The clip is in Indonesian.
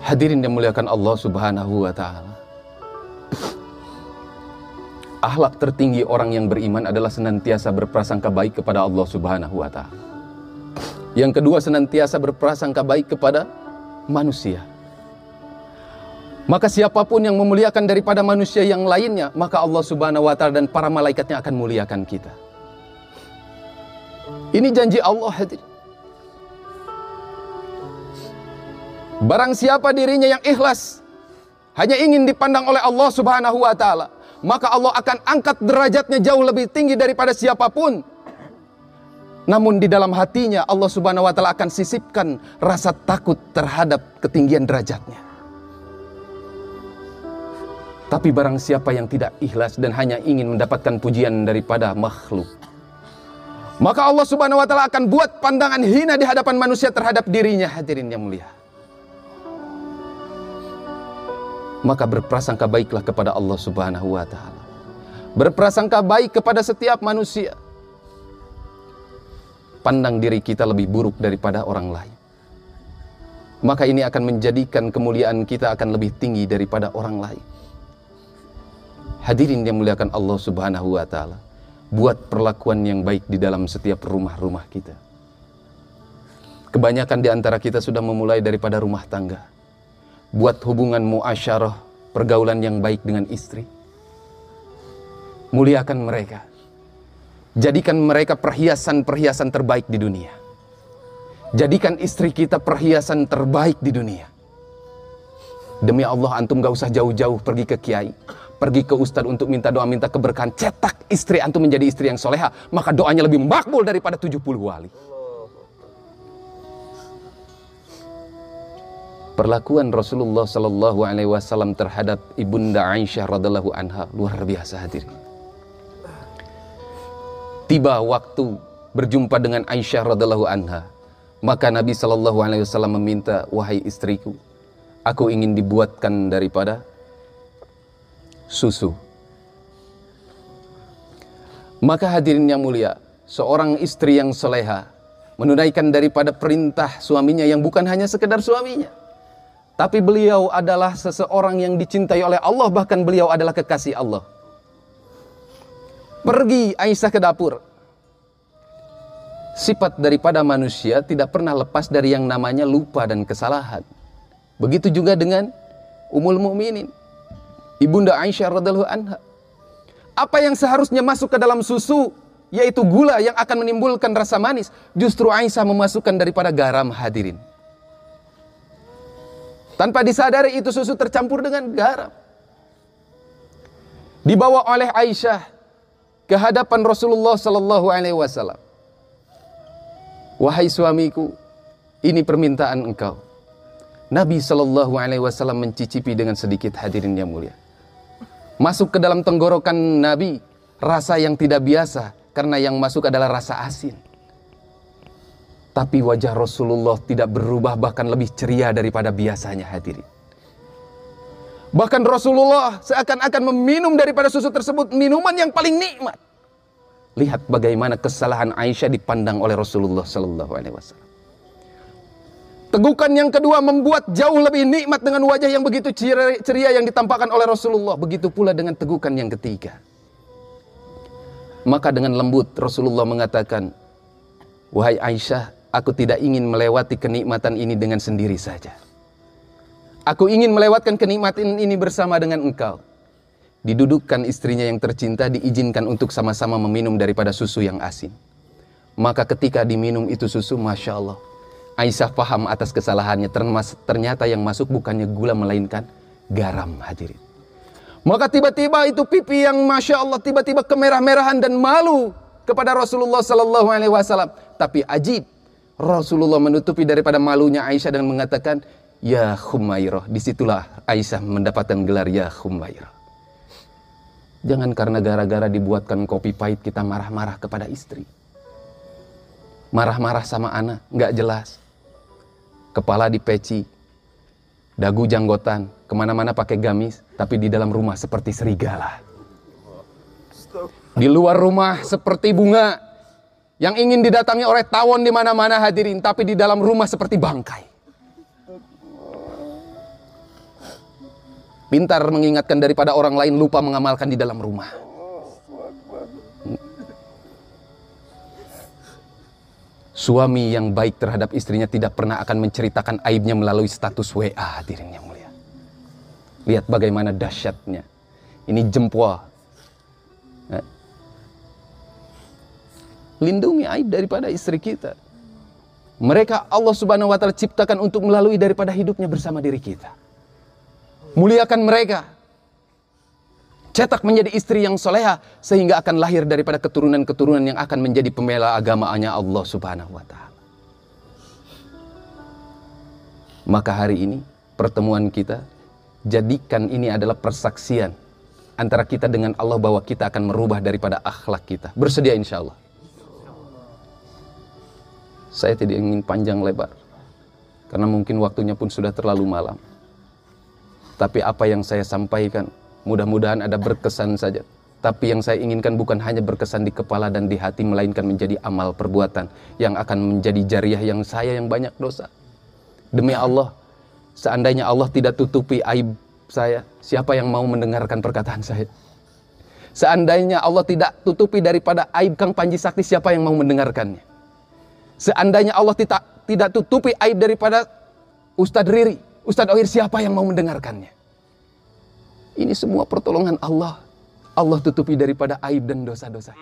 Hadirin yang muliakan Allah Subhanahu wa ta'ala, akhlak tertinggi orang yang beriman adalah senantiasa berprasangka baik kepada Allah Subhanahu wa ta'ala. Yang kedua, senantiasa berprasangka baik kepada manusia. Maka siapapun yang memuliakan daripada manusia yang lainnya, maka Allah Subhanahu wa ta'ala dan para malaikatnya akan muliakan kita. Ini janji Allah, hadirin. Barang siapa dirinya yang ikhlas, hanya ingin dipandang oleh Allah Subhanahu wa ta'ala, maka Allah akan angkat derajatnya jauh lebih tinggi daripada siapapun. Namun di dalam hatinya Allah Subhanahu wa ta'ala akan sisipkan rasa takut terhadap ketinggian derajatnya. Tapi barang siapa yang tidak ikhlas dan hanya ingin mendapatkan pujian daripada makhluk, maka Allah Subhanahu wa ta'ala akan buat pandangan hina di hadapan manusia terhadap dirinya, hadirin yang mulia. Maka berprasangka baiklah kepada Allah Subhanahu wa ta'ala. Berprasangka baik kepada setiap manusia. Pandang diri kita lebih buruk daripada orang lain, maka ini akan menjadikan kemuliaan kita akan lebih tinggi daripada orang lain. Hadirin yang muliakan Allah Subhanahu wa ta'ala, buat perlakuan yang baik di dalam setiap rumah-rumah kita. Kebanyakan di antara kita sudah memulai daripada rumah tangga. Buat hubungan muasyarah, pergaulan yang baik dengan istri. Muliakan mereka. Jadikan mereka perhiasan-perhiasan terbaik di dunia. Jadikan istri kita perhiasan terbaik di dunia. Demi Allah, antum gak usah jauh-jauh pergi ke kiai, pergi ke ustadz untuk minta doa, minta keberkahan. Cetak istri antum menjadi istri yang soleha, maka doanya lebih makbul daripada 70 wali. Perlakuan Rasulullah Sallallahu Alaihi Wasallam terhadap ibunda Aisyah radhiallahu anha luar biasa, hadirin. Tiba waktu berjumpa dengan Aisyah radhiallahu anha, maka Nabi Sallallahu Alaihi Wasallam meminta, wahai istriku, aku ingin dibuatkan daripada susu. Maka hadirin yang mulia, seorang istri yang soleha menunaikan daripada perintah suaminya yang bukan hanya sekedar suaminya, tapi beliau adalah seseorang yang dicintai oleh Allah, bahkan beliau adalah kekasih Allah. Pergi Aisyah ke dapur. Sifat daripada manusia tidak pernah lepas dari yang namanya lupa dan kesalahan. Begitu juga dengan Ummul Mukminin, ibunda Aisyah radhiallahu anha. Apa yang seharusnya masuk ke dalam susu, yaitu gula yang akan menimbulkan rasa manis, justru Aisyah memasukkan daripada garam, hadirin. Tanpa disadari itu susu tercampur dengan garam. Dibawa oleh Aisyah ke hadapan Rasulullah Sallallahu Alaihi Wasallam. Wahai suamiku, ini permintaan engkau. Nabi Sallallahu Alaihi Wasallam mencicipi dengan sedikit, hadirin yang mulia. Masuk ke dalam tenggorokan Nabi rasa yang tidak biasa, karena yang masuk adalah rasa asin. Tapi wajah Rasulullah tidak berubah, bahkan lebih ceria daripada biasanya, hadirin. Bahkan Rasulullah seakan-akan meminum daripada susu tersebut, minuman yang paling nikmat. Lihat bagaimana kesalahan Aisyah dipandang oleh Rasulullah Sallallahu Alaihi Wasallam. Tegukan yang kedua membuat jauh lebih nikmat dengan wajah yang begitu ceria yang ditampakkan oleh Rasulullah. Begitu pula dengan tegukan yang ketiga. Maka dengan lembut Rasulullah mengatakan, wahai Aisyah, aku tidak ingin melewati kenikmatan ini dengan sendiri saja. Aku ingin melewatkan kenikmatan ini bersama dengan engkau. Didudukkan istrinya yang tercinta, diizinkan untuk sama-sama meminum daripada susu yang asin. Maka ketika diminum itu susu, Masya Allah, Aisyah paham atas kesalahannya. Ternyata yang masuk bukannya gula, melainkan garam, hadirin. Maka tiba-tiba itu pipi yang Masya Allah tiba-tiba kemerah-merahan dan malu kepada Rasulullah Sallallahu Alaihi Wasallam. Tapi ajib, Rasulullah menutupi daripada malunya Aisyah dan mengatakan, ya Khumairah. Disitulah Aisyah mendapatkan gelar ya Khumairah. Jangan karena gara-gara dibuatkan kopi pahit kita marah-marah kepada istri. Marah-marah sama anak, nggak jelas. Kepala dipeci, dagu janggotan, kemana-mana pakai gamis, tapi di dalam rumah seperti serigala. Di luar rumah seperti bunga yang ingin didatangi oleh tawon di mana-mana, hadirin, tapi di dalam rumah seperti bangkai. Pintar mengingatkan daripada orang lain, lupa mengamalkan di dalam rumah. Suami yang baik terhadap istrinya tidak pernah akan menceritakan aibnya melalui status WA, hadirin yang mulia. Lihat bagaimana dahsyatnya. Ini jempol. Lindungi aib daripada istri kita. Mereka Allah Subhanahu wa Ta'ala ciptakan untuk melalui daripada hidupnya bersama diri kita. Muliakan mereka. Cetak menjadi istri yang soleha, sehingga akan lahir daripada keturunan-keturunan yang akan menjadi pembela agamanya Allah Subhanahu wa Ta'ala. Maka hari ini pertemuan kita, jadikan ini adalah persaksian antara kita dengan Allah bahwa kita akan merubah daripada akhlak kita. Bersedia insya Allah. Saya tidak ingin panjang lebar, karena mungkin waktunya pun sudah terlalu malam. Tapi apa yang saya sampaikan, mudah-mudahan ada berkesan saja. Tapi yang saya inginkan bukan hanya berkesan di kepala dan di hati, melainkan menjadi amal perbuatan yang akan menjadi jariah yang saya yang banyak dosa. Demi Allah, seandainya Allah tidak tutupi aib saya, siapa yang mau mendengarkan perkataan saya? Seandainya Allah tidak tutupi daripada aib Kang Panji Sakti, siapa yang mau mendengarkannya? Seandainya Allah tidak tutupi aib daripada Ustadz Riri, Ustadz Oir, siapa yang mau mendengarkannya? Ini semua pertolongan Allah. Allah tutupi daripada aib dan dosa-dosa.